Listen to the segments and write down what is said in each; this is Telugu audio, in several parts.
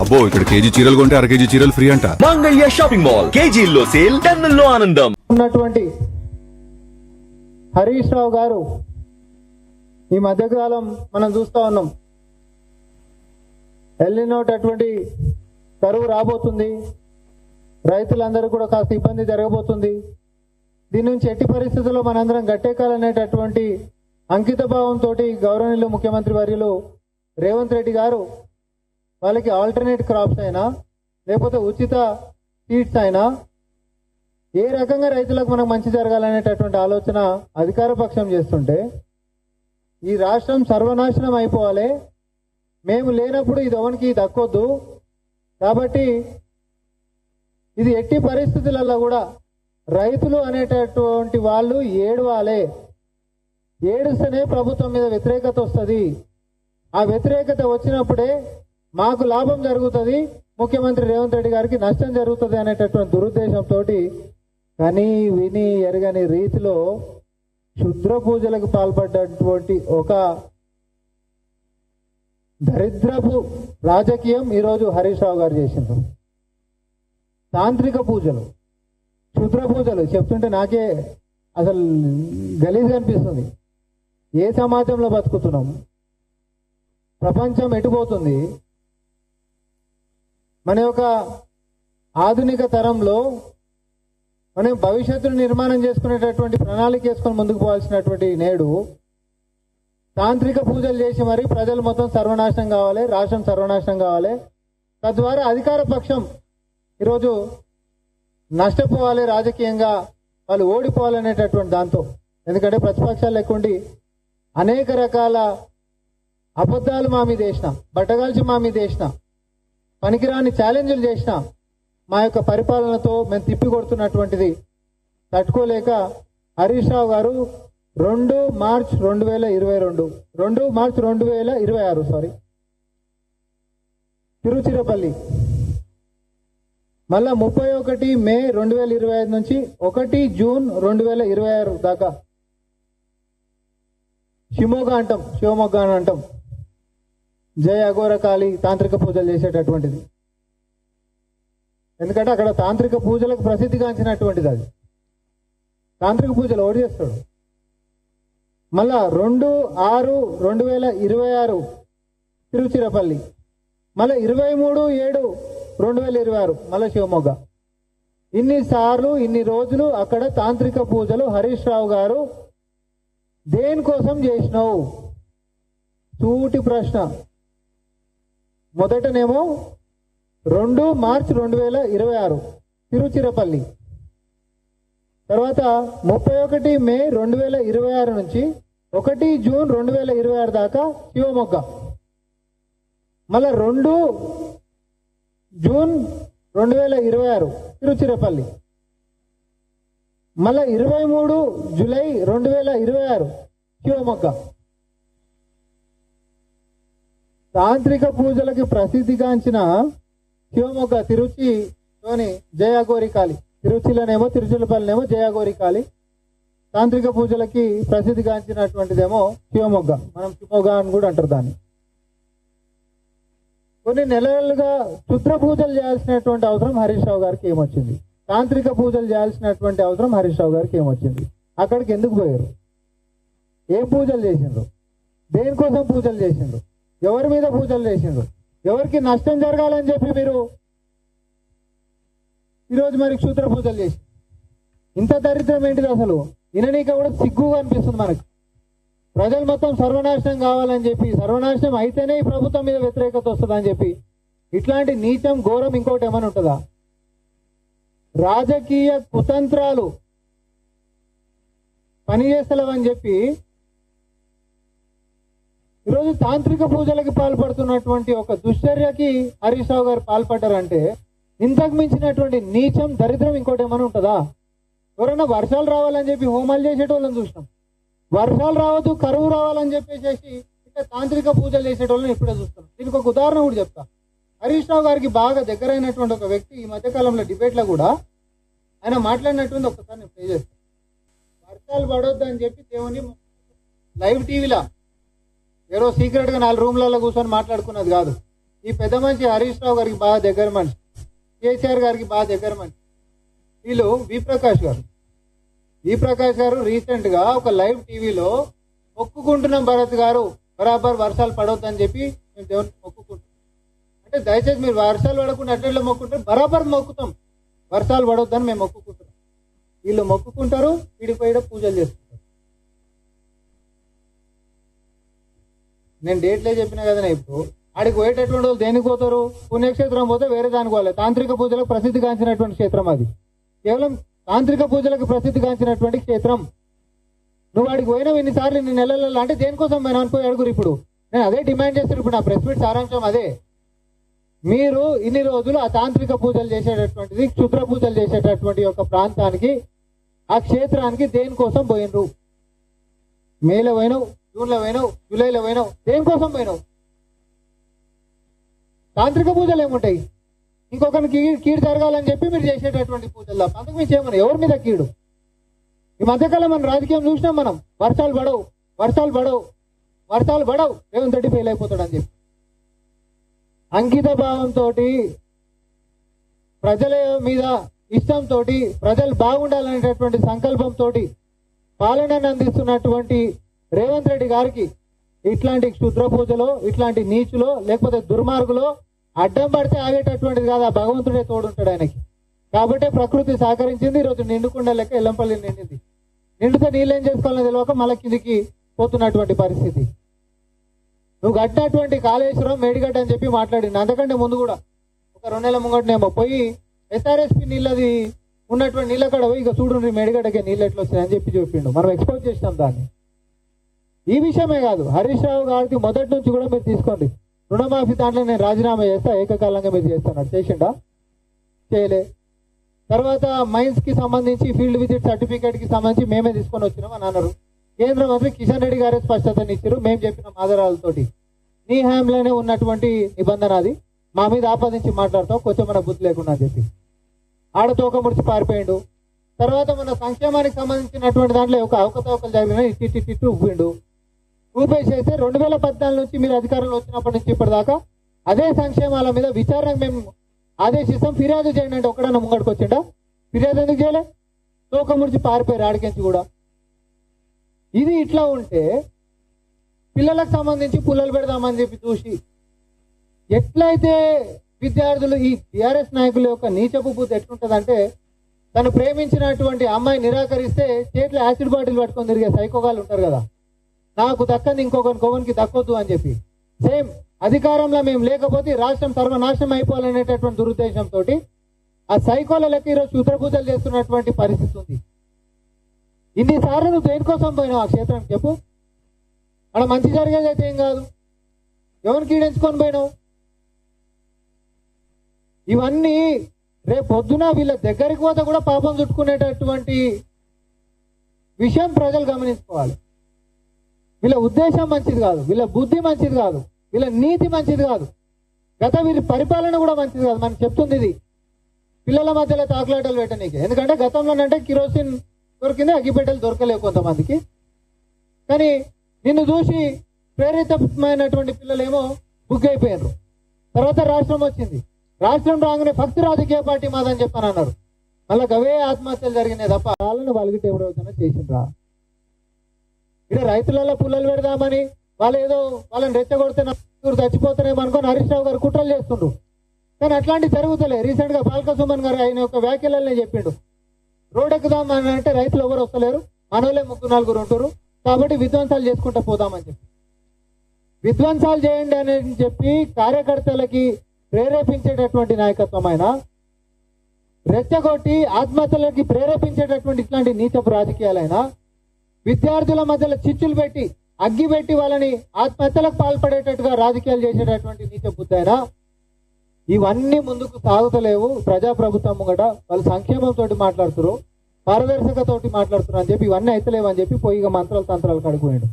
అబ్బో ఇక్కడ కేజీ చీరలు కొంటే అర కేజీ చీరలు ఫ్రీ అంట. మంగళ్య షాపింగ్ మాల్, కేజీల్లో సేల్, టన్నుల్లో ఆనందం. ఉన్నటువంటి హరీష్ రావు గారు ఈ మధ్యకాలం మనం చూస్తా ఉన్నాం, ఎల్లినోట్ అటువంటి కరువు రాబోతుంది, రైతులందరూ కూడా కాస్త ఇబ్బంది జరగబోతుంది. దీని నుంచి ఎట్టి పరిస్థితుల్లో మనందరం గట్టెక్కాలనేటటువంటి అంకిత భావంతో గౌరవనీయులు ముఖ్యమంత్రి వర్యులు రేవంత్ రెడ్డి గారు వాళ్ళకి ఆల్టర్నేట్ క్రాప్స్ అయినా లేకపోతే ఉచిత సీడ్స్ అయినా ఏ రకంగా రైతులకు మనకు మంచి జరగాలనేటటువంటి ఆలోచన అధికార పక్షం చేస్తుంటే, ఈ రాష్ట్రం సర్వనాశనం అయిపోవాలి, మేము లేనప్పుడు ఇది ఎవరికి దక్కొద్దు, కాబట్టి ఇది ఎట్టి పరిస్థితులలో కూడా రైతులు అనేటటువంటి వాళ్ళు ఏడవాలే, ఏడుస్తేనే ప్రభుత్వం మీద వ్యతిరేకత వస్తుంది, ఆ వ్యతిరేకత వచ్చినప్పుడే మాకు లాభం జరుగుతుంది, ముఖ్యమంత్రి రేవంత్ రెడ్డి గారికి నష్టం జరుగుతుంది అనేటటువంటి దురుద్దేశంతో కానీ విని ఎరగని రీతిలో క్షుద్ర పూజలకు పాల్పడ్డటువంటి ఒక దరిద్రపు రాజకీయం ఈరోజు హరీష్ రావు గారు చేసిండ్రు. తాంత్రిక పూజలు, క్షుద్ర పూజలు చెప్తుంటే నాకే అసలు గలీజ్గా అనిపిస్తుంది. ఏ సమాజంలో బతుకుతున్నాం? ప్రపంచం ఎటుపోతుంది? మన యొక్క ఆధునిక తరంలో మనం భవిష్యత్తును నిర్మాణం చేసుకునేటటువంటి ప్రణాళిక వేసుకొని ముందుకు పోవాల్సినటువంటి నేడు తాంత్రిక పూజలు చేసి మరి ప్రజలు మొత్తం సర్వనాశనం కావాలి, రాష్ట్రం సర్వనాశనం కావాలి, తద్వారా అధికార పక్షం ఈరోజు నష్టపోవాలి, రాజకీయంగా వాళ్ళు ఓడిపోవాలనేటటువంటి దాంతో. ఎందుకంటే ప్రతిపక్షాలు లేకుండి అనేక రకాల అబద్ధాలు మా మీద వేసిన, బట్టగాల్చి మా మీద వేసిన, పనికిరాని ఛాలెంజ్లు చేసిన మా యొక్క పరిపాలనతో మేము తిప్పికొడుతున్నటువంటిది తట్టుకోలేక హరీష్ రావు గారు 2 మార్చ్ 2026 తిరుచిరపల్లి, మళ్ళా 31 మే 2025 నుంచి 1 జూన్ 2026 దాకా శివమొగ్గ అని అంటాం, జయ అఘోర కాళీ తాంత్రిక పూజలు చేసేటటువంటిది. ఎందుకంటే అక్కడ తాంత్రిక పూజలకు ప్రసిద్ధిగాంచినటువంటిది అది. తాంత్రిక పూజలు ఓడి చేస్తాడు. మళ్ళా 2/6/2026 తిరుచిరపల్లి, మళ్ళీ 23/7/2026 మళ్ళీ శివమొగ్గ. ఇన్నిసార్లు ఇన్ని రోజులు అక్కడ తాంత్రిక పూజలు హరీష్ రావు గారు దేనికోసం చేసినావు? సూటి ప్రశ్న. మొదటనేమో 2 మార్చ్ 2026 తిరుచిరపల్లి, తర్వాత 31 మే 2026 నుంచి 1 జూన్ 2026 దాకా శివమొగ్గ, మళ్ళా 2 జూన్ 2026 తిరుచిరపల్లి, మళ్ళా 23 జూలై 2026 శివమొగ్గ. తాంత్రిక పూజలకి ప్రసిద్ధిగాంచిన శివమొగ్గ తిరుచిలోని జయ అఘోరి కాళీ, తిరుచిలోనేమో తిరుచిరపల్లినేమో జయ అఘోరి కాళీ, తాంత్రిక పూజలకి ప్రసిద్ధిగాంచినటువంటిదేమో శివమొగ్గ, మనం శివమొగ్గ అని కూడా అంటారు దాన్ని. కొన్ని నెలలుగా క్షుద్ర పూజలు చేయాల్సినటువంటి అవసరం హరీష్ రావు గారికి ఏమొచ్చింది? తాంత్రిక పూజలు చేయాల్సినటువంటి అవసరం హరీష్ రావు గారికి ఏమొచ్చింది? అక్కడికి ఎందుకు పోయారు? ఏం పూజలు చేసిండ్రు? దేనికోసం పూజలు చేసిండ్రు? ఎవరి మీద పూజలు చేసిండ్రు? ఎవరికి నష్టం జరగాలని చెప్పి మీరు ఈరోజు మరి క్షుద్ర పూజలు చేసి, ఇంత దరిద్రం ఏంటిది అసలు? విననీక కూడా సిగ్గుగా అనిపిస్తుంది మనకు. ప్రజలు మొత్తం సర్వనాశనం కావాలని చెప్పి, సర్వనాశనం అయితేనే ఈ ప్రభుత్వం మీద వ్యతిరేకత వస్తుందని చెప్పి, ఇట్లాంటి నీచం ఘోరం ఇంకోటి ఏమైనా ఉంటుందా? రాజకీయ కుతంత్రాలు పనిచేస్తలేవని చెప్పి ఈరోజు తాంత్రిక పూజలకి పాల్పడుతున్నటువంటి ఒక దుశ్చర్యకి హరీష్ రావు గారు పాల్పడ్డారంటే ఇంతకు మించినటువంటి నీచం దరిద్రం ఇంకోటి ఏమైనా ఉంటుందా? ఎవరైనా వర్షాలు రావాలని చెప్పి హోమాలు చేసేటోళ్ళని చూసినాం, వర్షాలు రావద్దు కరువు రావాలని చెప్పేసి ఇట్లా తాంత్రిక పూజలు చేసేటోళ్ళని ఇప్పుడే చూస్తున్నాం. దీనికి ఒక ఉదాహరణ కూడా చెప్తా. హరీష్ రావు గారికి బాగా దగ్గరైనటువంటి ఒక వ్యక్తి ఈ మధ్యకాలంలో డిబేట్లో కూడా ఆయన మాట్లాడినటువంటి ఒకసారి నేను ప్లే చేస్తాను. వర్షాలు పడొద్దు అని చెప్పి దేవుని లైవ్ టీవీలో ఏదో సీక్రెట్ గా 4 రూమ్లలో కూర్చొని మాట్లాడుకున్నది కాదు. ఈ పెద్ద మనిషి హరీష్ రావు గారికి బాగా దగ్గర మనిషి, కేసీఆర్ గారికి బాగా దగ్గర మనిషి. వీళ్ళు వి ప్రకాష్ గారు రీసెంట్ గా ఒక లైవ్ టీవీలో మొక్కుకుంటున్నాం భరత్ గారు బరాబర్ వర్షాలు పడవద్దని చెప్పి మేము దేవుని మొక్కుకుంటున్నాం. అంటే దయచేసి మీరు వర్షాలు పడకుండా అట్లా మొక్కుంటారు, బరాబర్ మొక్కుతాం వర్షాలు పడవద్దని మేము మొక్కుకుంటున్నాం. వీళ్ళు మొక్కుకుంటారు, విడిపోయి పూజలు చేసుకుంటారు. నేను డేట్లే చెప్పినా కదా. ఇప్పుడు ఆడికి పోయేటటువంటి వాళ్ళు దేనికి పోతారు? పుణ్యక్షేత్రం పోతే వేరే దానికి పోలే. తాంత్రిక పూజలకు ప్రసిద్ధిగాంచినటువంటి క్షేత్రం అది. కేవలం తాంత్రిక పూజలకు ప్రసిద్ధిగాంచినటువంటి క్షేత్రం. నువ్వు వాడికి పోయినావు ఇన్నిసార్లు, నీ నెలలలో అంటే దేనికోసం పోయినా అనుకో అడుగురు. ఇప్పుడు నేను అదే డిమాండ్ చేస్తాను. ఇప్పుడు నా ప్రెస్ మీట్ సారాంశం అదే. మీరు ఇన్ని రోజులు ఆ తాంత్రిక పూజలు చేసేటటువంటిది, క్షుద్ర పూజలు చేసేటటువంటి ఒక ప్రాంతానికి, ఆ క్షేత్రానికి దేనికోసం పోయినరు? మేలో పోయినావు, జూన్లో పోయినావు, జూలైలో పోయినావు, దేనికోసం పోయినావు? తాంత్రిక పూజలు ఏముంటాయి? ఇంకొకరికి కీడు జరగాలని చెప్పి మీరు చేసేటటువంటి పూజలు తప్ప అంతకు మించి ఏమన్నా ఎవరి మీద కీడు? ఈ మధ్యకాలం మనం రాజకీయం చూసినాం. మనం వర్షాలు పడవు రేవంత్ రెడ్డి ఫెయిల్ అయిపోతాడు అని చెప్పి అంకిత భావంతో, ప్రజల మీద ఇష్టంతో, ప్రజలు బాగుండాలనేటటువంటి సంకల్పంతో పాలనను అందిస్తున్నటువంటి రేవంత్ రెడ్డి గారికి ఇట్లాంటి క్షుద్ర పూజలో, ఇట్లాంటి నీచులో, లేకపోతే దుర్మార్గులో అడ్డం పడితే ఆగేటటువంటిది కాదు. ఆ భగవంతుడే తోడుంటాడు ఆయనకి. కాబట్టే ప్రకృతి సహకరించింది. ఈరోజు నిండుకుండా లెక్క ఎల్లంపల్లి నిండింది. నిండితే నీళ్ళు ఏం చేసుకోవాలని తెలియక మళ్ళీ కిందికి పోతున్నటువంటి పరిస్థితి. నువ్వు కట్టినటువంటి కాళేశ్వరం మేడిగడ్డ అని చెప్పి మాట్లాడింది. అంతకంటే ముందు కూడా ఒక 2 నెలల ముంగటనేమో పోయి ఎస్ఆర్ఎస్పి నీళ్ళది ఉన్నటువంటి నీళ్ళ కడ పోయి ఇక చూడు మేడిగడ్డకే నీళ్ళు ఎట్లా వచ్చినాయని చెప్పి చెప్పిండు. మనం ఎక్స్పోజ్ చేసినాం దాన్ని. ఈ విషయమే కాదు, హరీష్ రావు గారికి మొదటి నుంచి కూడా మీరు తీసుకోండి. రుణమాఫీ దాంట్లో నేను రాజీనామా చేస్తా, ఏకకాలంగా మీరు చేస్తున్నారు. చేసిండా? చేయలే. తర్వాత మైన్స్ కి సంబంధించి ఫీల్డ్ విజిట్ సర్టిఫికేట్ కి సంబంధించి మేమే తీసుకొని వచ్చినాం అని అన్నారు. కేంద్ర మంత్రి కిషన్ రెడ్డి గారే స్పష్టతని ఇచ్చారు. మేము చెప్పిన ఆధారాలతోటి నీ హ్యాండ్లోనే ఉన్నటువంటి నిబంధన అది, మా మీద ఆపాదించి మాట్లాడతావు కొంచెం మన బుద్ధి లేకుండా అని చెప్పి ఆడతోక ముడిచి పారిపోయిండు. తర్వాత మన సంక్షేమానికి సంబంధించినటువంటి దాంట్లో ఒక అవకతవకలు జరిగిన ఇట్టు ఊపిండు. ఊపేసేస్తే 2014 నుంచి మీరు అధికారంలో వచ్చినప్పటి నుంచి ఇప్పటిదాకా అదే సంక్షేమాల మీద విచారణకు మేము ఆదేశిస్తాం, ఫిర్యాదు చేయండి అంటే ఒక్కడన్నా ముంగడికి వచ్చిండా? ఫిర్యాదు ఎందుకు చేయలే? తోక ముడిచి పారిపోయారు ఆడికించి కూడా. ఇది ఇట్లా ఉంటే పిల్లలకు సంబంధించి పుల్లలు పెడదామని చెప్పి చూసి ఎట్లయితే విద్యార్థులు ఈ టీఆర్ఎస్ నాయకుల యొక్క నీచపు బుద్ధి ఎట్లుంటదంటే, తను ప్రేమించినటువంటి అమ్మాయి నిరాకరిస్తే చేతిలో యాసిడ్ బాటిల్ పట్టుకొని తిరిగే సైకోగాళ్ళు ఉంటారు కదా, నాకు దక్కంది ఇంకొకరికి దక్కొద్దు అని చెప్పి. సేమ్ అధికారంలో మేము లేకపోతే రాష్ట్రం సర్వనాశనం అయిపోవాలనేటటువంటి దురుద్దేశంతో ఆ సైకోల లెక్క ఈరోజు క్షుద్రపూజలు చేస్తున్నటువంటి పరిస్థితి ఉంది. ఇన్నిసార్లు నువ్వు దేనికోసం పోయినావు ఆ క్షేత్రానికి చెప్పు? అక్కడ మంచి జరిగేది అయితే ఏం కాదు, ఎవరికి ఈడెంచుకొని పోయినావు? ఇవన్నీ రేపు పొద్దున వీళ్ళ దగ్గరికి పోతే కూడా పాపం చుట్టుకునేటటువంటి విషయం ప్రజలు గమనించుకోవాలి. వీళ్ళ ఉద్దేశం మంచిది కాదు, వీళ్ళ బుద్ధి మంచిది కాదు, వీళ్ళ నీతి మంచిది కాదు, వీరి పరిపాలన కూడా మంచిది కాదు. మనకు చెప్తుంది ఇది. పిల్లల మధ్యలో తాకులాటలు పెట్టనీకి. ఎందుకంటే గతంలోనంటే కిరోసిన్ దొరికింది, అగ్గిపెట్టెలు దొరకలేవు కొంతమందికి. కానీ నిన్ను చూసి ప్రేరితమైనటువంటి పిల్లలేమో బుక్ అయిపోయారు. తర్వాత రాష్ట్రం వచ్చింది. రాష్ట్రం రాగానే ఫక్త్ రాజకీయ పార్టీ మాదని చెప్పని అన్నారు. మళ్ళీ అవే ఆత్మహత్యలు జరిగినాయి తప్ప వాళ్ళని వాళ్ళకి ఎవరైనా చేసిండ్రా? ఇక్కడ రైతులలో పుల్లలు పెడదామని వాళ్ళని రెచ్చగొడితే చచ్చిపోతారేమో అనుకోని హరీష్ రావు గారు కుట్రలు చేస్తుండ్రు. కానీ అట్లాంటివి జరుగుతలే. రీసెంట్ గా బాల్క సుమన్ గారు ఆయన యొక్క వ్యాఖ్యలనే చెప్పిండు, రోడ్ ఎక్కుదాం అని అంటే రైతులు ఎవరు వస్తలేరు, మనోళ్ళే 3-4 ఉంటారు, కాబట్టి విధ్వంసాలు చేసుకుంటూ పోదామని చెప్పి. విధ్వంసాలు చేయండి అని చెప్పి కార్యకర్తలకి ప్రేరేపించేటటువంటి నాయకత్వం ఆయన, రెచ్చగొట్టి ఆత్మహత్యలకి ప్రేరేపించేటటువంటి ఇట్లాంటి నీచపు రాజకీయాలైనా, విద్యార్థుల మధ్యలో చిచ్చులు పెట్టి అగ్గి పెట్టి వాళ్ళని ఆత్మహత్యలకు పాల్పడేటట్టుగా రాజకీయాలు చేసేటటువంటి నీచ బుద్ధైనా, ఇవన్నీ ముందుకు సాగుతలేవు. ప్రజాప్రభుత్వం ముంగట వాళ్ళు సంక్షేమంతో మాట్లాడుతున్నారు, పారదర్శకతోటి మాట్లాడుతున్నారు అని చెప్పి ఇవన్నీ అయితలేవు అని చెప్పి పోయిగా మంత్రాలు తంత్రాలు కడుకుపోయాడు.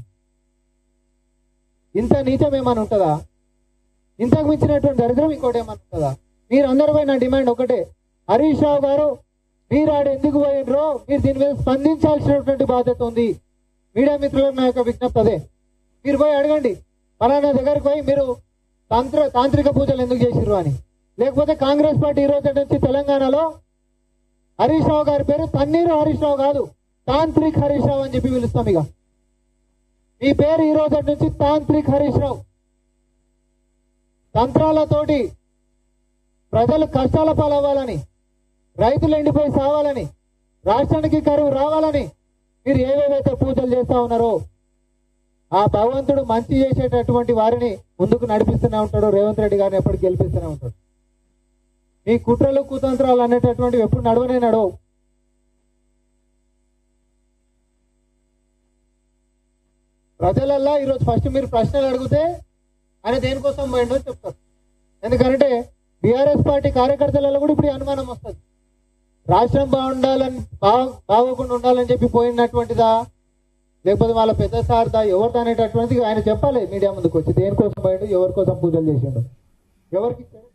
ఇంత నీచం ఏమని ఉంటుందా? ఇంతకు మించినటువంటి దరిద్రం ఇంకోటి ఏమని ఉంటుందా? మీరందరూ పోయి నా డిమాండ్ ఒకటే, హరీష్ రావు గారు మీరు ఆడ ఎందుకు పోయినరో మీరు దీని మీద స్పందించాల్సినటువంటి బాధ్యత ఉంది. మీడియా మిత్రులకు నా యొక్క విజ్ఞప్తి అదే. మీరు పోయి అడగండి, పలానా దగ్గరికి పోయి మీరు తాంత్రిక పూజలు ఎందుకు చేసిర్రు అని. లేకపోతే కాంగ్రెస్ పార్టీ ఈ రోజు నుంచి తెలంగాణలో హరీష్ రావు గారి పేరు తన్నీరు హరీష్ రావు కాదు, తాంత్రిక్ హరీష్ రావు అని చెప్పి పిలుస్తాం. ఇక మీ పేరు ఈ రోజు నుంచి తాంత్రిక్ హరీష్ రావు. తంత్రాలతోటి ప్రజలు కష్టాల పాలవ్వాలని, రైతులు ఎండిపోయి సావాలని, రాష్ట్రానికి కరువు రావాలని మీరు ఏవేవైతే పూజలు చేస్తా ఉన్నారో ఆ భగవంతుడు మంచి చేసేటటువంటి వారిని ముందుకు నడిపిస్తూనే ఉంటాడు. రేవంత్ రెడ్డి గారిని ఎప్పటికి గెలిపిస్తూనే ఉంటాడు. మీ కుట్రలు కుతంత్రాలు అనేటటువంటివి ఎప్పుడు నడవనే నడవు. ప్రజలల్లా ఈరోజు ఫస్ట్ మీరు ప్రశ్నలు అడిగితే ఆయన దేనికోసం పోయిండో చెప్తారు. ఎందుకంటే బీఆర్ఎస్ పార్టీ కార్యకర్తలలో కూడా ఇప్పుడు ఈ అనుమానం వస్తుంది. రాష్ట్రం బాగోకుండా ఉండాలని చెప్పి పోయినటువంటిదా, లేకపోతే వాళ్ళ పెద్ద సార్దా, ఎవరిదా అనేటటువంటిది ఆయన చెప్పాలి మీడియా ముందుకు వచ్చి. దేనికోసం పోయిండు, ఎవరి కోసం పూజలు చేసిండు, ఎవరికి